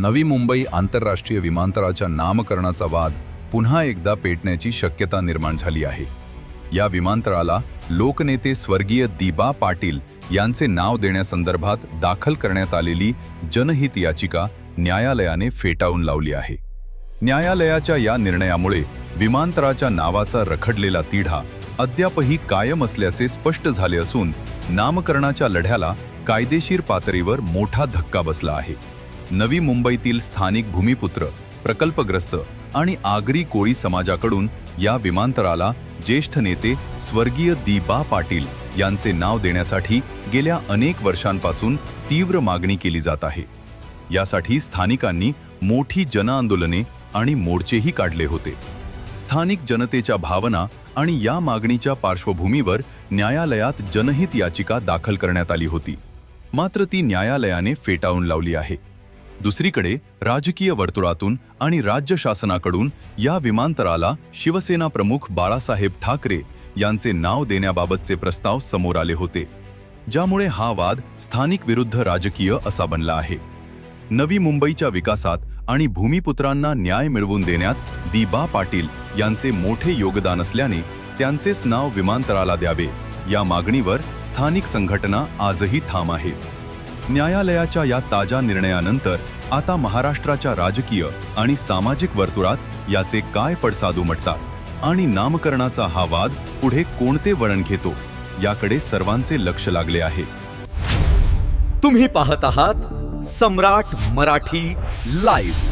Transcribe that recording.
नवी मुंबई आंतरराष्ट्रीय विमानतळाच्या नामकरणाचा वाद पुन्हा एकदा पेटण्याची शक्यता निर्माण झाली आहे। या विमानतळाला लोकनेते स्वर्गीय दिबा पाटील यांचे नाव देण्यासंदर्भात दाखल करण्यात आलेली जनहित याचिका न्यायालयाने फेटाळून लावली आहे। न्यायालयाच्या या निर्णयामुळे विमानतळाच्या नावाचा रखडलेला तिढा अद्यापही कायम असल्याचे स्पष्ट झाले असून नामकरणाच्या लढ्याला कायदेशीर पातळीवर मोठा धक्का बसला आहे। नवी मुंबईतील स्थानिक भूमिपुत्र, प्रकल्पग्रस्त आणि आगरी कोळी समाजाकडून या विमानतळाला ज्येष्ठ नेते स्वर्गीय दिबा पाटील यांचे नाव देण्यासाठी गेल्या अनेक वर्षांपासून तीव्र मागणी केली जात आहे। यासाठी स्थानिकांनी मोठी जनआंदोलने आणि मोर्चेही काढले होते। स्थानिक जनतेच्या भावना आणि या मागणीच्या पार्श्वभूमीवर न्यायालयात जनहित याचिका दाखल करण्यात आली होती, मात्र ती न्यायालयाने फेटाळून लावली आहे। दुसरीकडे राजकीय वर्तुळातून आणि राज्य शासनाकडून या विमानतळाला शिवसेना प्रमुख बाळासाहेब ठाकरे यांचे नाव देण्याबाबतचे प्रस्ताव समोर आले होते, ज्यामुळे हा वाद स्थानिक विरुद्ध राजकीय असा बनला आहे। नवी मुंबईच्या विकासात आणि भूमिपुत्रांना न्याय मिळवून देण्यात दिबा पाटील यांचे मोठे योगदान असल्याने त्यांचेच नाव विमानतळाला द्यावे या मागणीवर स्थानिक संघटना आजही ठाम आहेत। न्यायालयाच्या या ताज्या निर्णयानंतर आता महाराष्ट्राच्या राजकीय आणि सामाजिक वर्तुळात याचे काय पडसाद उमटतात आणि नामकरणाचा हा वाद पुढे कोणते वळण घेतो याकडे सर्वांचे लक्ष लागले आहे। तुम्ही पाहत आहात सम्राट मराठी लाईव्ह।